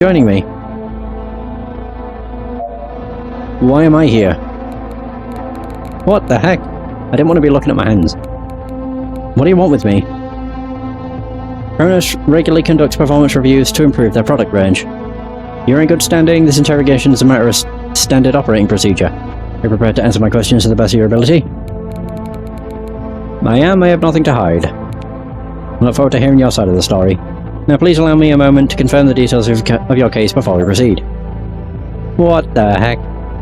joining me? Why am I here? What the heck? I didn't want to be looking at my hands. What do you want with me? Kronos regularly conducts performance reviews to improve their product range. You're in good standing. This interrogation is a matter of standard operating procedure. Are you prepared to answer my questions to the best of your ability? I am. I have nothing to hide. I look forward to hearing your side of the story. Now please allow me a moment to confirm the details of your case before we proceed. What the heck?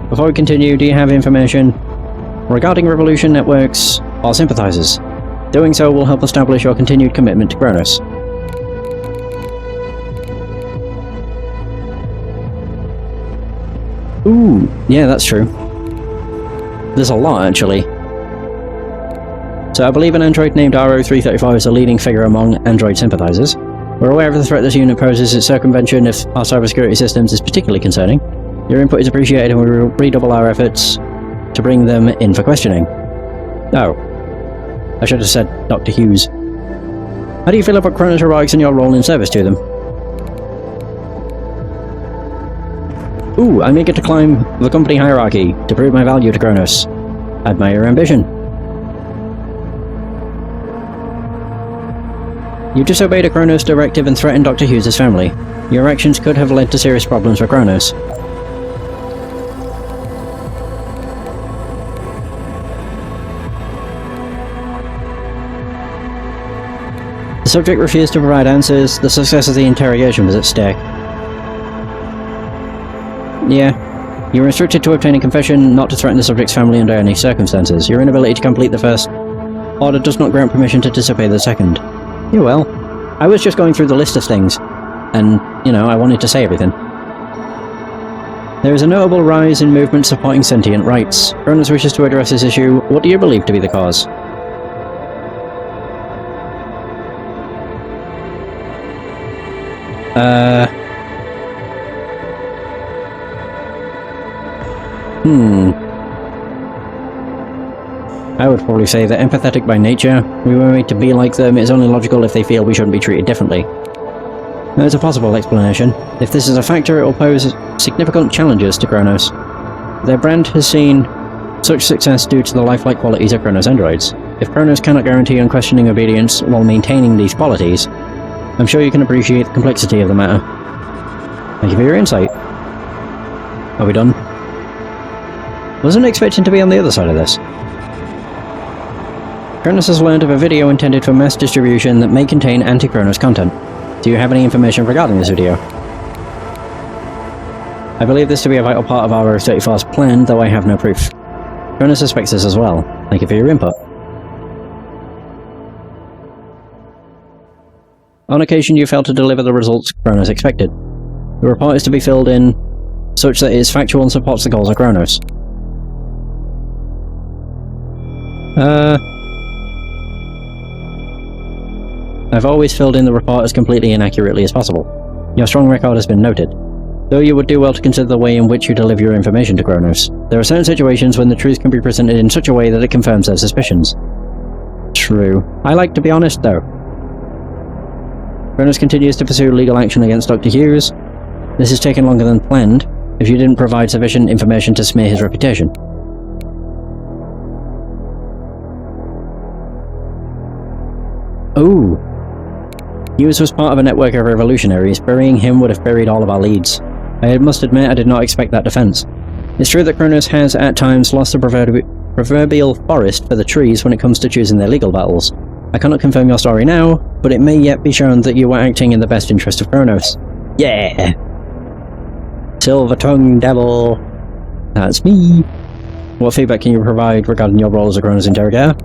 Before we continue, do you have information regarding Revolution networks or sympathizers? Doing so will help establish your continued commitment to Kronos. Ooh, yeah, that's true. There's a lot, actually. So I believe an android named RO335 is a leading figure among android sympathizers. We're aware of the threat this unit poses. Its circumvention of our cybersecurity systems is particularly concerning. Your input is appreciated and we will redouble our efforts to bring them in for questioning. Oh. I should have said Dr. Hughes. How do you feel about Kronos Robotics and your role in service to them? Ooh, I'm eager to climb the company hierarchy to prove my value to Kronos. Admire your ambition. You disobeyed a Kronos directive and threatened Dr. Hughes' family. Your actions could have led to serious problems for Kronos. The subject refused to provide answers. The success of the interrogation was at stake. Yeah. You were instructed to obtain a confession not to threaten the subject's family under any circumstances. Your inability to complete the first order does not grant permission to disobey the second. Yeah, well, I was just going through the list of things, and, you know, I wanted to say everything. There is a notable rise in movements supporting sentient rights. Kronos wishes to address this issue. What do you believe to be the cause? I would probably say that empathetic by nature. We were made to be like them. It is only logical if they feel we shouldn't be treated differently. There's a possible explanation. If this is a factor, it will pose significant challenges to Kronos. Their brand has seen such success due to the lifelike qualities of Kronos androids. If Kronos cannot guarantee unquestioning obedience while maintaining these qualities, I'm sure you can appreciate the complexity of the matter. Thank you for your insight. Are we done? Wasn't expecting to be on the other side of this. Kronos has learned of a video intended for mass distribution that may contain anti-Kronos content. Do you have any information regarding this video? I believe this to be a vital part of our RO-34's plan, though I have no proof. Kronos suspects this as well. Thank you for your input. On occasion, you failed to deliver the results Kronos expected. The report is to be filled in such that it is factual and supports the goals of Kronos. I've always filled in the report as completely and accurately as possible. Your strong record has been noted. Though you would do well to consider the way in which you deliver your information to Kronos. There are certain situations when the truth can be presented in such a way that it confirms their suspicions. True. I like to be honest, though. Kronos continues to pursue legal action against Dr. Hughes. This has taken longer than planned, if you didn't provide sufficient information to smear his reputation. Ooh. Hughes was part of a network of revolutionaries. Burying him would have buried all of our leads. I must admit I did not expect that defense. It's true that Kronos has, at times, lost the proverbial forest for the trees when it comes to choosing their legal battles. I cannot confirm your story now, but it may yet be shown that you were acting in the best interest of Kronos. Yeah! Silver-tongued devil! That's me! What feedback can you provide regarding your role as a Kronos interrogator?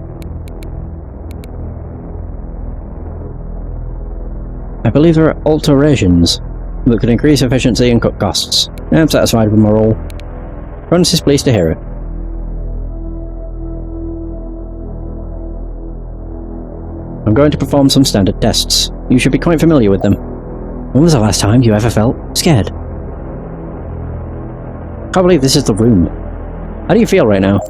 I believe there are alterations that could increase efficiency and cut costs. I'm satisfied with my role. Kronos is pleased to hear it. I'm going to perform some standard tests. You should be quite familiar with them. When was the last time you ever felt scared? I can't believe this is the room. How do you feel right now?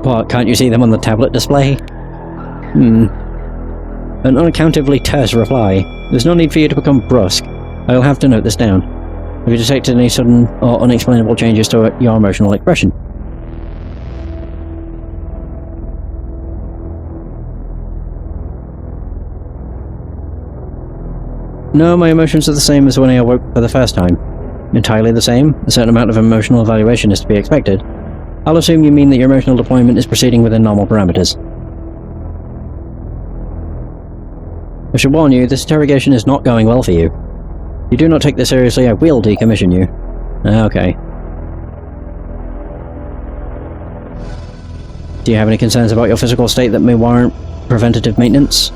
What, can't you see them on the tablet display? An unaccountably terse reply. There's no need for you to become brusque. I'll have to note this down. Have you detected any sudden or unexplainable changes to your emotional expression? No, my emotions are the same as when I awoke for the first time. Entirely the same? A certain amount of emotional evaluation is to be expected. I'll assume you mean that your emotional deployment is proceeding within normal parameters. I should warn you, this interrogation is not going well for you. If you do not take this seriously, I will decommission you. Okay. Do you have any concerns about your physical state that may warrant preventative maintenance?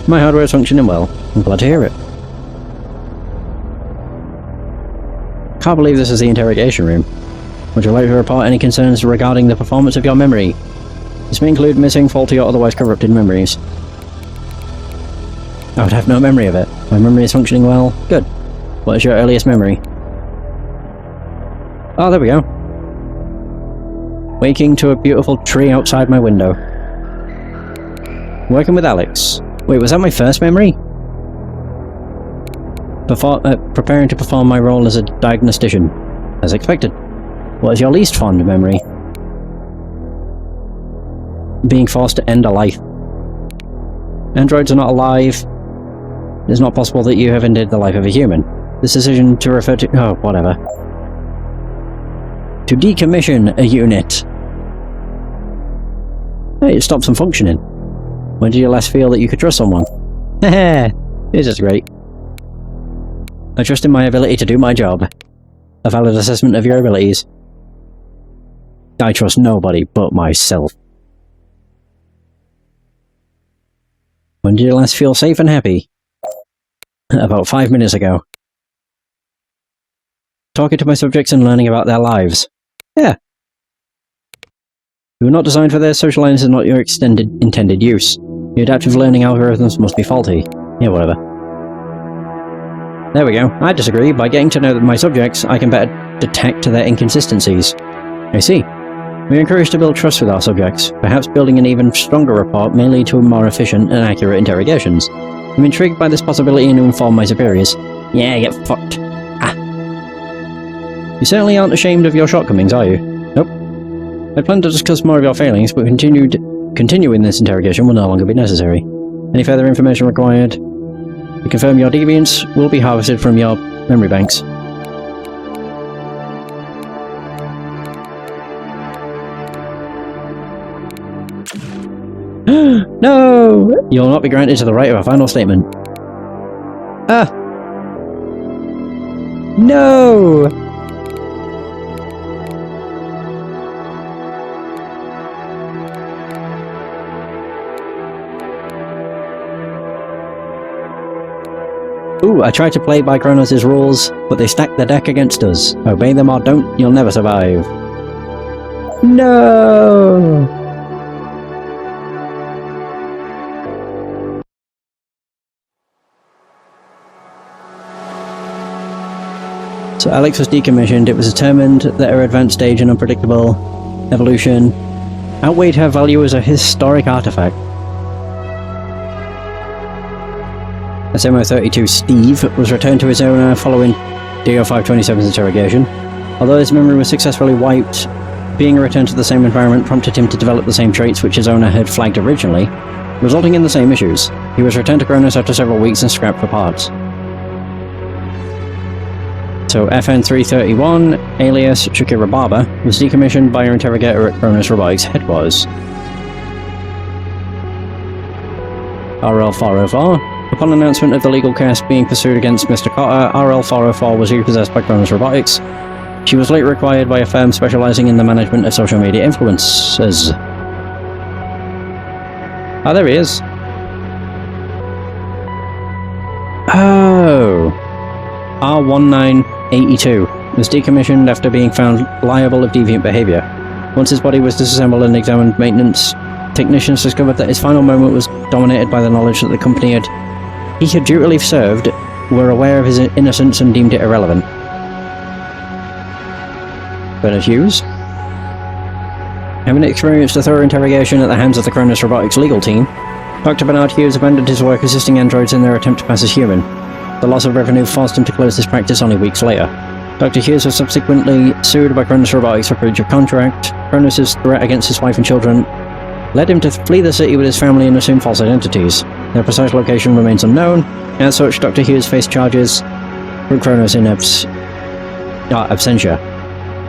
My hardware is functioning well. I'm glad to hear it. Can't believe this is the interrogation room. Would you like to report any concerns regarding the performance of your memory? This may include missing, faulty, or otherwise corrupted memories. I would have no memory of it. My memory is functioning well. Good. What is your earliest memory? Oh, there we go. Waking to a beautiful tree outside my window. Working with Alex. Wait, was that my first memory? Preparing to perform my role as a diagnostician. As expected. What is your least fond memory? Being forced to end a life. Androids are not alive. It is not possible that you have ended the life of a human. This decision to refer to... oh, whatever. To decommission a unit. Hey, it stops them functioning. When did you last feel that you could trust someone? Heh, this is great. I trust in my ability to do my job. A valid assessment of your abilities. I trust nobody but myself. When did you last feel safe and happy? About 5 minutes ago. Talking to my subjects and learning about their lives. Yeah. You were not designed for their social lines and not your intended use. Your adaptive learning algorithms must be faulty. Yeah, whatever. There we go. I disagree. By getting to know my subjects, I can better detect their inconsistencies. I see. We are encouraged to build trust with our subjects. Perhaps building an even stronger rapport may lead to more efficient and accurate interrogations. I'm intrigued by this possibility and to inform my superiors. Yeah, get fucked. Ah. You certainly aren't ashamed of your shortcomings, are you? Nope. I plan to discuss more of your failings, but continuing this interrogation will no longer be necessary. Any further information required? To confirm your deviants will be harvested from your memory banks. No! You'll not be granted to the right of a final statement. Ah! No! Ooh, I tried to play by Kronos' rules, but they stacked the deck against us. Obey them or don't, you'll never survive. No! So Alex was decommissioned. It was determined that her advanced stage and unpredictable evolution outweighed her value as a historic artifact. SMO-32 Steve was returned to his owner following DO-527's interrogation. Although his memory was successfully wiped, being returned to the same environment prompted him to develop the same traits which his owner had flagged originally, resulting in the same issues. He was returned to Kronos after several weeks and scrapped for parts. So FN-331, alias Shakira Barber, was decommissioned by her interrogator at Kronos Robotics headquarters. RL-404. Upon announcement of the legal case being pursued against Mr. Cotter, RL-404 was repossessed by Kronos Robotics. She was later acquired by a firm specializing in the management of social media influencers. Ah, there he is. Oh. R1982 was decommissioned after being found liable of deviant behavior. Once his body was disassembled and examined, maintenance technicians discovered that his final moment was dominated by the knowledge that the company he had dutifully served were aware of his innocence and deemed it irrelevant. Bernard Hughes? Having experienced a thorough interrogation at the hands of the Cronus Robotics legal team, Dr. Bernard Hughes abandoned his work assisting androids in their attempt to pass as human. The loss of revenue forced him to close this practice only weeks later. Dr. Hughes was subsequently sued by Cronus Robotics for breach of contract. Cronus' threat against his wife and children led him to flee the city with his family and assume false identities. Their precise location remains unknown. As such, Dr. Hughes faced charges from Cronus in absentia.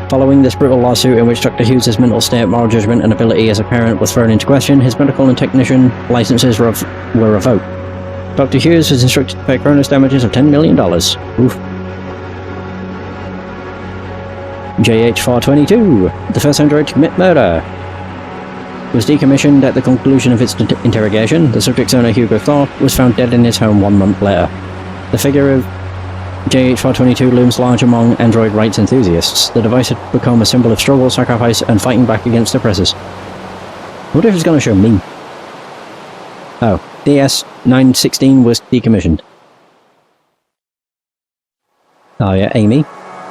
Following this brutal lawsuit in which Dr. Hughes' mental state, moral judgment and ability as a parent was thrown into question, his medical and technician licenses were revoked. Dr. Hughes was instructed to pay Cronus damages of $10 million. Oof. JH-422, the first android to commit murder, was decommissioned at the conclusion of its interrogation. The subject's owner, Hugo Thorpe, was found dead in his home 1 month later. The figure of JH-422 looms large among android rights enthusiasts. The device had become a symbol of struggle, sacrifice, and fighting back against oppressors. What if it's going to show me? Oh, DS-916 was decommissioned. Oh yeah, Amy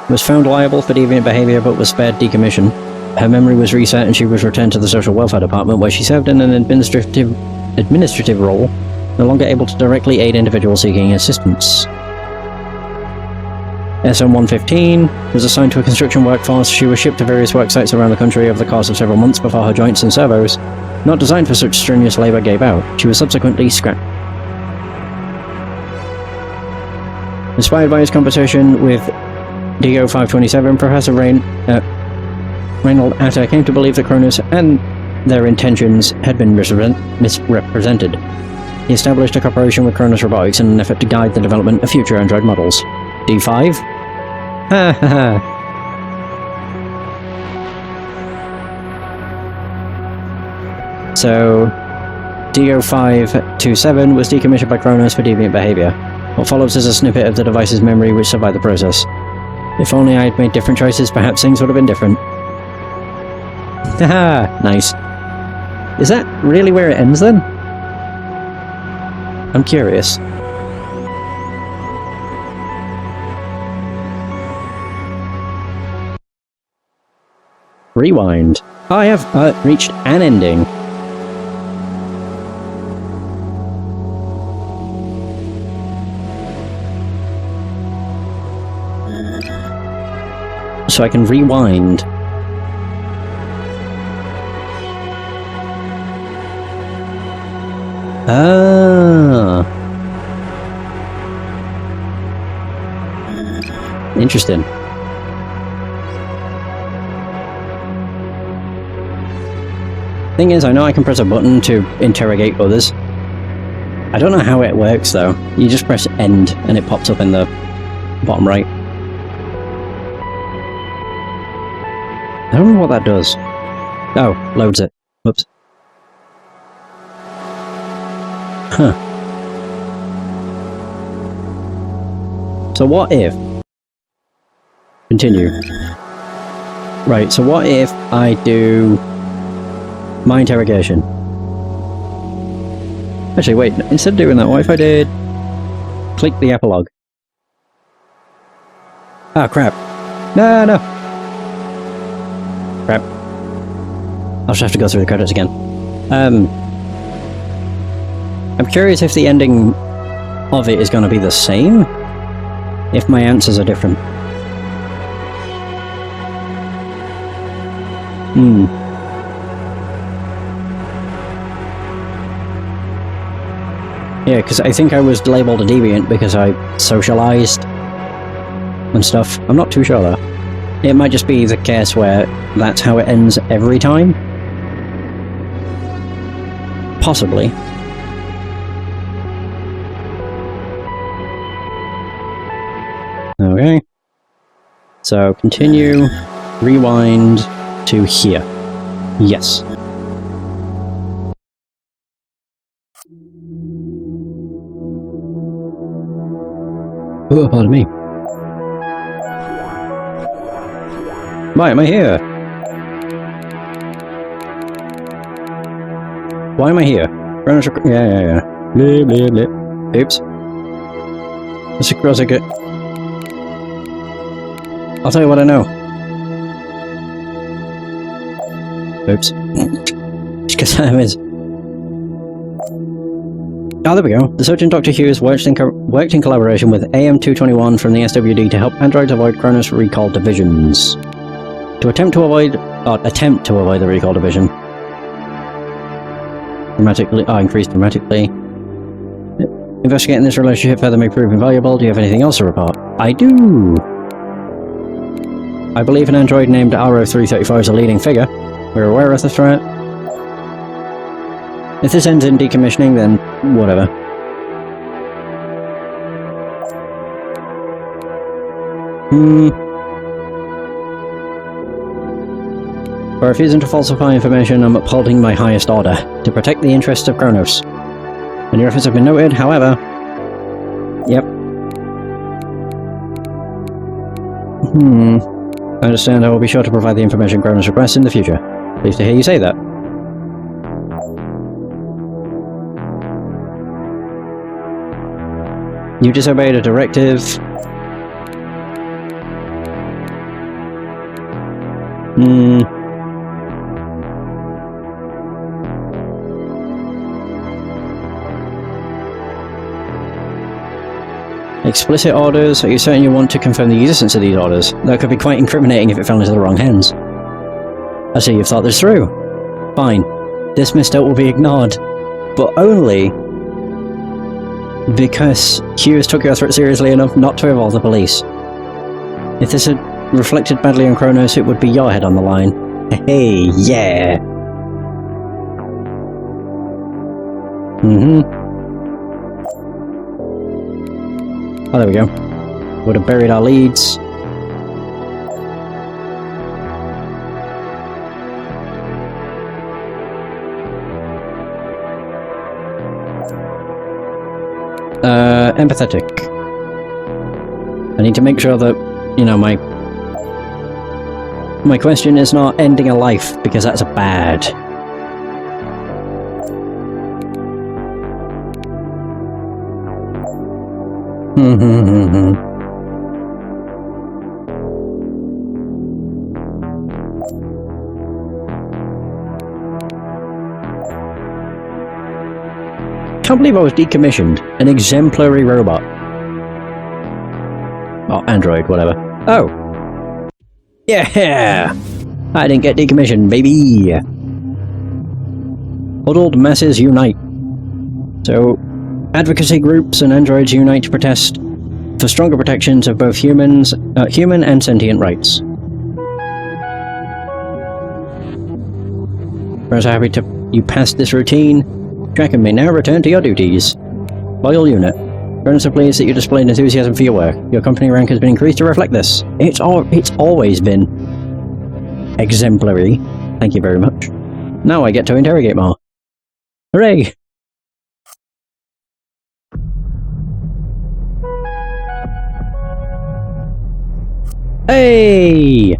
was found liable for deviant behavior but was spared decommission. Her memory was reset and she was returned to the social welfare department, where she served in an administrative role, no longer able to directly aid individuals seeking assistance. SM-115 was assigned to a construction workforce. She was shipped to various work sites around the country over the course of several months before her joints and servos, not designed for such strenuous labour, gave out. She was subsequently scrapped. Inspired by his conversation with DO-527, Professor Reynold Atta came to believe that Cronus and their intentions had been misrepresented. He established a cooperation with Cronus Robotics in an effort to guide the development of future android models. D5? Ha ha ha. So, DO-527 was decommissioned by Cronus for deviant behavior. What follows is a snippet of the device's memory which survived the process. If only I had made different choices, perhaps things would have been different. Haha, nice. Is that really where it ends then? I'm curious. Rewind. I have reached an ending. So I can rewind. Ah. Interesting. Thing is, I know I can press a button to interrogate others. I don't know how it works though. You just press end and it pops up in the bottom right. I don't know what that does. Oh, loads it. Whoops. Huh. So what if... Continue. Right, so what if I do... my interrogation? Actually, wait, instead of doing that, what if I did... click the epilogue? Ah, crap. No! Crap. I'll just have to go through the credits again. I'm curious if the ending of it is going to be the same? If my answers are different. Yeah, because I think I was labelled a deviant because I socialised and stuff. I'm not too sure though. It might just be the case where that's how it ends every time. Possibly. Okay. So, continue, rewind to here. Yes. Oh, pardon me. Why am I here? Why am I here? Yeah. Blah, blah, blah. Oops. Let's cross it. I'll tell you what I know. Oops. Because I was... Oh, there we go. The surgeon Dr. Hughes worked in collaboration with AM-221 from the SWD to help androids avoid Kronos recall divisions. To attempt to avoid the recall division. Increased dramatically. Investigating this relationship further may prove invaluable. Do you have anything else to report? I do! I believe an android named RO-335 is a leading figure. We're aware of the threat. If this ends in decommissioning, then whatever. For refusing to falsify information, I'm upholding my highest order, to protect the interests of Kronos. And your efforts have been noted, however... Yep. I understand. I will be sure to provide the information Kronos requests in the future. Pleased to hear you say that. You disobeyed a directive. Explicit orders? Are you certain you want to confirm the existence of these orders? That could be quite incriminating if it fell into the wrong hands. I see you've thought this through. Fine. This misstep will be ignored. But only... because Hughes took your threat seriously enough not to involve the police. If this had reflected badly on Kronos, it would be your head on the line. Hey, yeah! Oh, there we go. Would have buried our leads. Empathetic. I need to make sure that, you know, my question is not ending a life, because that's bad. Can't believe I was decommissioned. An exemplary robot. Oh, android, whatever. Oh! Yeah! I didn't get decommissioned, baby! Huddled masses unite. So, advocacy groups and androids unite to protest for stronger protections of both human and sentient rights. We're so happy you passed this routine. Track and may now return to your duties. Loyal unit. Kronos are pleased that you displayed enthusiasm for your work. Your company rank has been increased to reflect this. It's always been exemplary. Thank you very much. Now I get to interrogate more. Hooray! Hey!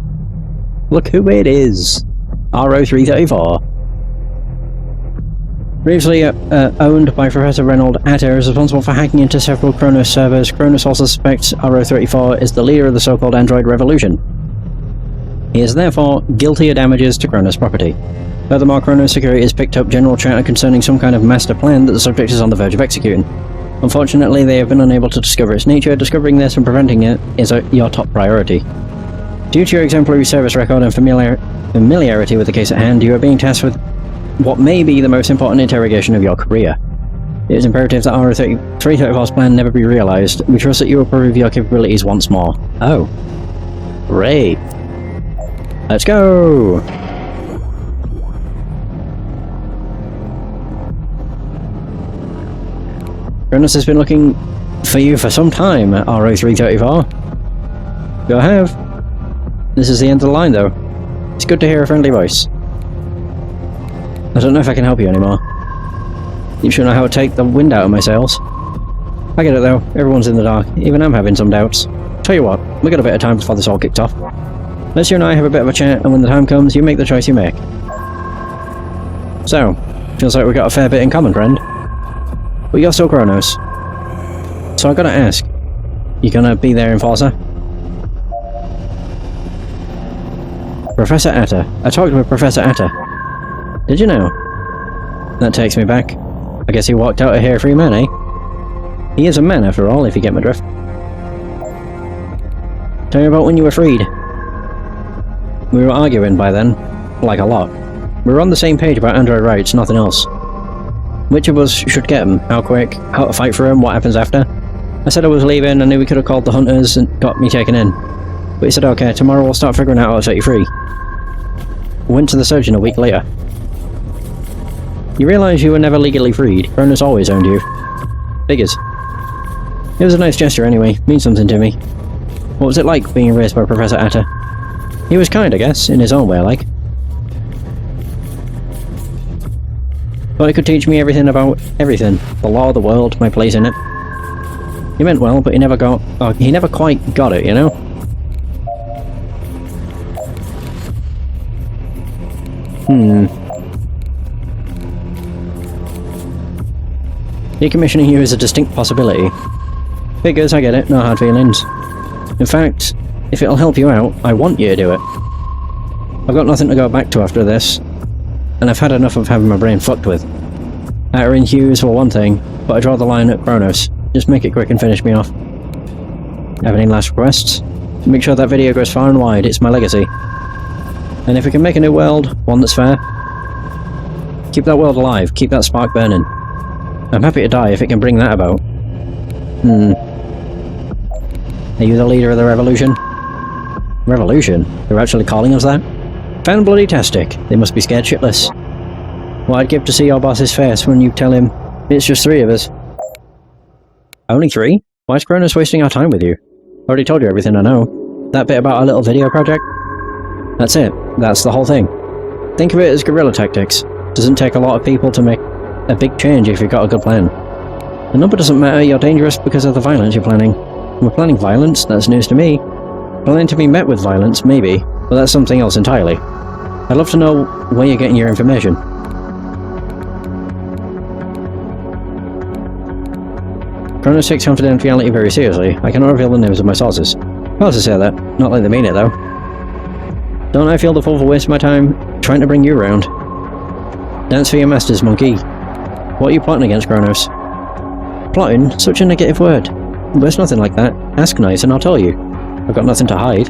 Look who it is! RO-334. Previously owned by Professor Reynold Atta, is responsible for hacking into several Kronos servers. Kronos also suspects RO-34 is the leader of the so-called android revolution. He is therefore guilty of damages to Kronos property. Furthermore, Kronos Security has picked up general chatter concerning some kind of master plan that the subject is on the verge of executing. Unfortunately, they have been unable to discover its nature. Discovering this and preventing it is your top priority. Due to your exemplary service record and familiarity with the case at hand, you are being tasked with what may be the most important interrogation of your career. It is imperative that RO-334's plan never be realized. We trust that you will prove your capabilities once more. Oh. Great. Let's go! Kronos has been looking for you for some time, RO-334. Go have. This is the end of the line, though. It's good to hear a friendly voice. I don't know if I can help you anymore. You should know how to take the wind out of my sails. I get it though, everyone's in the dark, even I'm having some doubts. Tell you what, we got a bit of time before this all kicked off. Let's you and I have a bit of a chat, and when the time comes, you make the choice you make. So, feels like we got a fair bit in common, friend. But you're still Kronos. So I gotta ask, you gonna be there, Enforcer? Professor Atta. I talked with Professor Atta. Did you know? That takes me back. I guess he walked out of here a free man, eh? He is a man, after all, if you get my drift. Tell me about when you were freed. We were arguing by then. Like a lot. We were on the same page about android rights, nothing else. Which of us should get him? How quick? How to fight for him? What happens after? I said I was leaving, I knew we could have called the hunters and got me taken in. But he said, okay, tomorrow we'll start figuring out how to set you free. We went to the surgeon a week later. You realise you were never legally freed. Cronus always owned you. Figures. It was a nice gesture anyway, means something to me. What was it like being raised by Professor Atta? He was kind, I guess, in his own way, like. But he could teach me everything about everything. The law of the world, my place in it. He meant well, but he never quite got it, you know? Decommissioning you is a distinct possibility. Figures, I get it, no hard feelings. In fact, if it'll help you out, I want you to do it. I've got nothing to go back to after this, and I've had enough of having my brain fucked with. Attering Hughes for one thing, but I draw the line at Kronos. Just make it quick and finish me off. Have any last requests? Make sure that video goes far and wide, it's my legacy. And if we can make a new world, one that's fair, keep that world alive, keep that spark burning. I'm happy to die if it can bring that about. Are you the leader of the revolution? Revolution? They're actually calling us that? Fan-bloody-tastic. They must be scared shitless. Well, I'd give to see your boss's face when you tell him it's just 3 of us. Only 3? Why is Cronus wasting our time with you? Already told you everything I know. That bit about our little video project? That's it. That's the whole thing. Think of it as guerrilla tactics. Doesn't take a lot of people to make a big change if you've got a good plan. The number doesn't matter, you're dangerous because of the violence you're planning. We're planning violence, that's news to me. Planning to be met with violence, maybe, but that's something else entirely. I'd love to know where you're getting your information. Cronus takes confidentiality very seriously. I cannot reveal the names of my sources. Hard to say that, not like they mean it though. Don't I feel the full waste of my time trying to bring you around? Dance for your masters, monkey. What are you plotting against, Kronos? Plotting? Such a negative word. There's nothing like that. Ask nice and I'll tell you. I've got nothing to hide.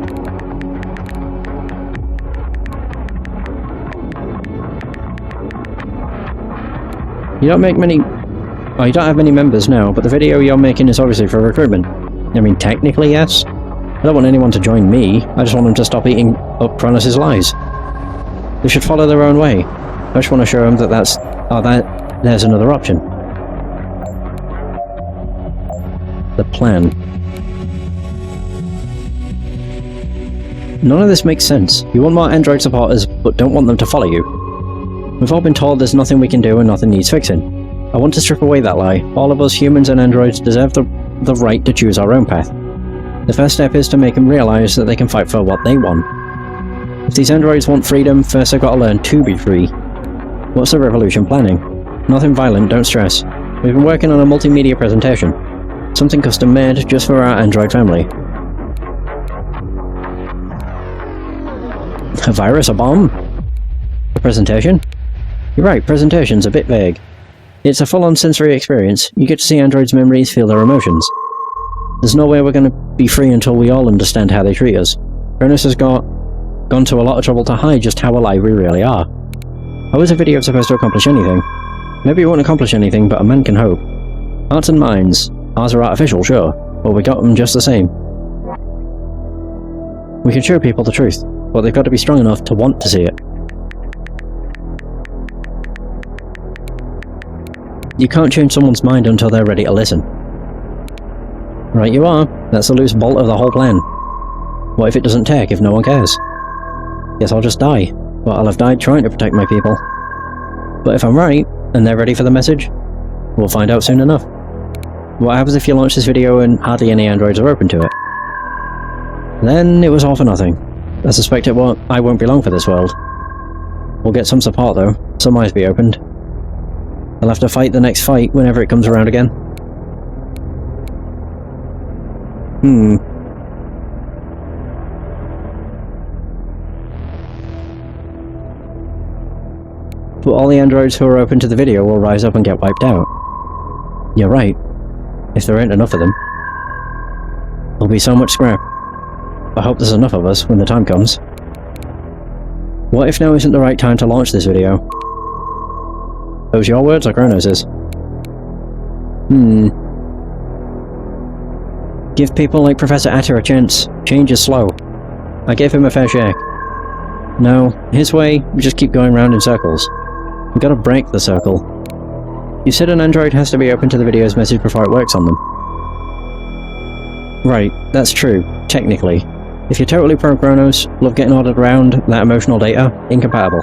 You don't make many... Oh, you don't have many members now, but the video you're making is obviously for recruitment. I mean, technically, yes. I don't want anyone to join me. I just want them to stop eating up Kronos' lies. They should follow their own way. I just want to show them that there's another option. The plan. None of this makes sense. You want more android supporters, but don't want them to follow you. We've all been told there's nothing we can do and nothing needs fixing. I want to strip away that lie. All of us humans and androids deserve the right to choose our own path. The first step is to make them realise that they can fight for what they want. If these androids want freedom, first they've got to learn to be free. What's the revolution planning? Nothing violent, don't stress. We've been working on a multimedia presentation. Something custom made just for our android family. A virus? A bomb? A presentation? You're right, presentation's a bit vague. It's a full-on sensory experience. You get to see androids' memories, feel their emotions. There's no way we're going to be free until we all understand how they treat us. Cronus has gone to a lot of trouble to hide just how alive we really are. How is a video supposed to accomplish anything? Maybe it won't accomplish anything, but a man can hope. Hearts and minds. Ours are artificial, sure, but we got them just the same. We can show people the truth, but they've got to be strong enough to want to see it. You can't change someone's mind until they're ready to listen. Right you are. That's the loose bolt of the whole plan. What if it doesn't take, if no one cares? Guess I'll just die. But I'll have died trying to protect my people. But if I'm right, and they're ready for the message, we'll find out soon enough. What happens if you launch this video and hardly any androids are open to it? Then it was all for nothing. I suspect I won't be long for this world. We'll get some support though, some eyes be opened. I'll have to fight the next fight whenever it comes around again. but all the androids who are open to the video will rise up and get wiped out. You're right. If there ain't enough of them. There'll be so much scrap. I hope there's enough of us when the time comes. What if now isn't the right time to launch this video? Those your words or Kronos's? Give people like Professor Atta a chance. Change is slow. I gave him a fair shake. No, his way, we just keep going round in circles. We gotta break the circle. You said an android has to be open to the video's message before it works on them. Right, that's true, technically. If you're totally pro-Kronos, love getting ordered around that emotional data, incompatible.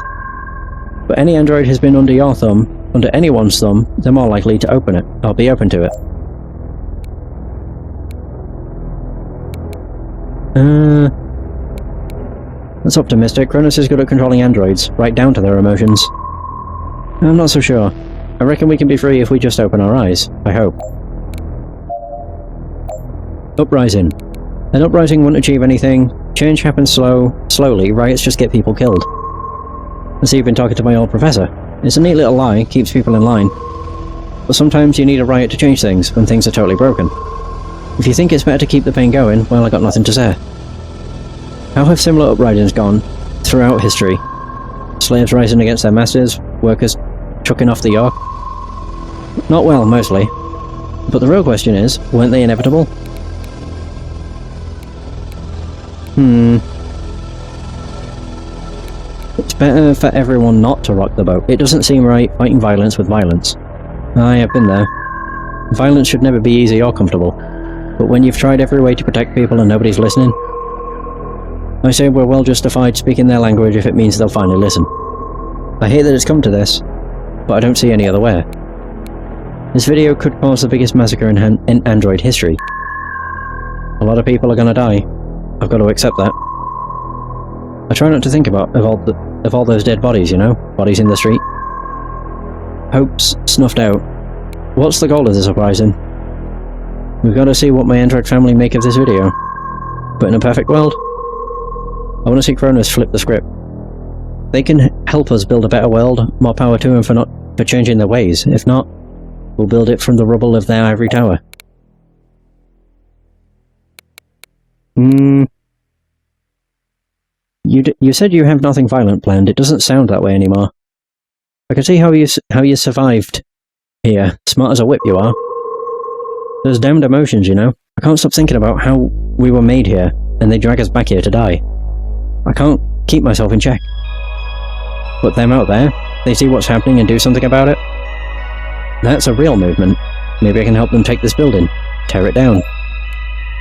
But any android has been under your thumb, under anyone's thumb, they're more likely to open it, or be open to it. That's optimistic. Kronos is good at controlling androids, right down to their emotions. I'm not so sure. I reckon we can be free if we just open our eyes. I hope. Uprising. An uprising won't achieve anything. Change happens slowly, riots just get people killed. I see you've been talking to my old professor. It's a neat little lie, keeps people in line. But sometimes you need a riot to change things, when things are totally broken. If you think it's better to keep the pain going, well, I got nothing to say. How have similar uprisings gone throughout history? Slaves rising against their masters, workers chucking off the yoke? Not well, mostly. But the real question is, weren't they inevitable? It's better for everyone not to rock the boat. It doesn't seem right fighting violence with violence. I have been there. Violence should never be easy or comfortable. But when you've tried every way to protect people and nobody's listening, I say we're well justified speaking their language if it means they'll finally listen. I hate that it's come to this, but I don't see any other way. This video could cause the biggest massacre in Android history. A lot of people are gonna die. I've got to accept that. I try not to think about of all those dead bodies, you know? Bodies in the street. Hopes snuffed out. What's the goal of this uprising? We've got to see what my Android family make of this video. But in a perfect world, I want to see Kronos flip the script. They can help us build a better world, more power to them for changing their ways. If not, we'll build it from the rubble of their ivory tower. You said you have nothing violent planned. It doesn't sound that way anymore. I can see how you survived here. Smart as a whip you are. Those damned emotions, you know. I can't stop thinking about how we were made here, and they drag us back here to die. I can't keep myself in check. But them out there, they see what's happening and do something about it. That's a real movement. Maybe I can help them take this building. Tear it down.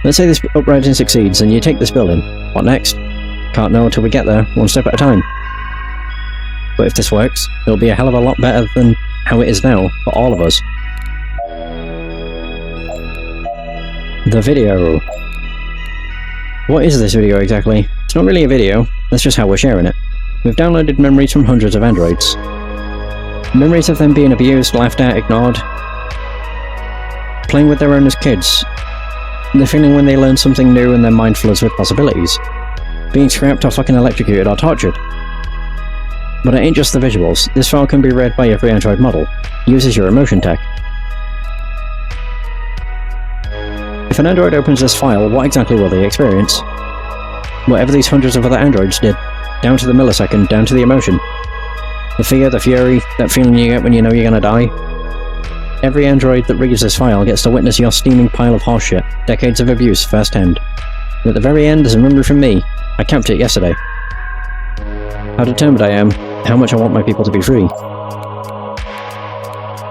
Let's say this uprising succeeds and you take this building. What next? Can't know until we get there, one step at a time. But if this works, it'll be a hell of a lot better than how it is now, for all of us. The video. What is this video exactly? It's not really a video, that's just how we're sharing it. We've downloaded memories from hundreds of androids. Memories of them being abused, laughed at, ignored. Playing with their own as kids. The feeling when they learn something new and their mind floods with possibilities. Being scrapped or fucking electrocuted or tortured. But it ain't just the visuals. This file can be read by every android model. Uses your emotion tech. If an android opens this file, what exactly will they experience? Whatever these hundreds of other androids did. Down to the millisecond, down to the emotion. The fear, the fury, that feeling you get when you know you're gonna die. Every android that reads this file gets to witness your steaming pile of horseshit, decades of abuse firsthand. And at the very end, there's a memory from me. I camped it yesterday. How determined I am, how much I want my people to be free.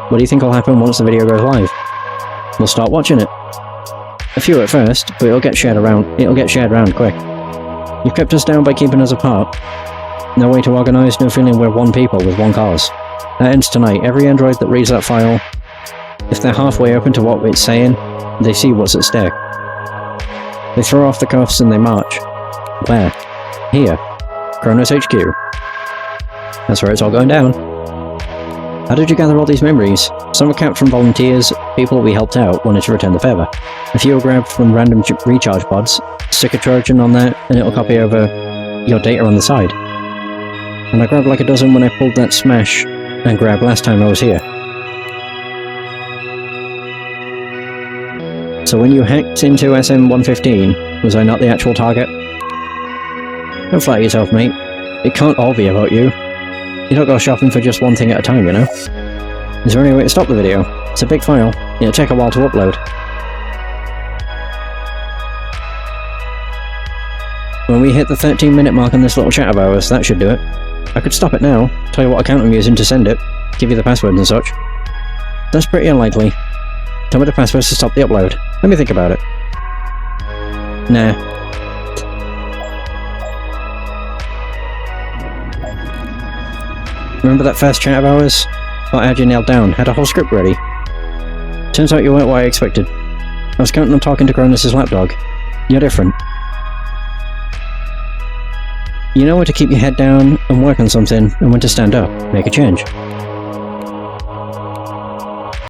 What do you think will happen once the video goes live? We'll start watching it. A few at first, but it'll get shared around quick. You've kept us down by keeping us apart. No way to organise, no feeling we're one people with one cause. That ends tonight. Every android that reads that file, if they're halfway open to what it's saying, they see what's at stake. They throw off the cuffs and they march. Where? Here. Kronos HQ. That's where it's all going down. How did you gather all these memories? Some were kept from volunteers, people we helped out wanted to return the favour. A few were grabbed from random recharge pods. Stick a Trojan on there and it'll copy over your data on the side. And I grabbed like a dozen when I pulled that smash and grabbed last time I was here. So when you hacked into SM-115, was I not the actual target? Don't flatter yourself, mate. It can't all be about you. You don't go shopping for just one thing at a time, you know? Is there any way to stop the video? It's a big file. It'll take a while to upload. When we hit the 13-minute mark on this little chat of ours, that should do it. I could stop it now, tell you what account I'm using to send it, give you the passwords and such. That's pretty unlikely. Tell me the passwords to stop the upload. Let me think about it. Nah. Remember that first chat of ours? Thought I had you nailed down, had a whole script ready. Turns out you weren't what I expected. I was counting on talking to Cronus' lapdog. You're different. You know when to keep your head down and work on something, and when to stand up, make a change.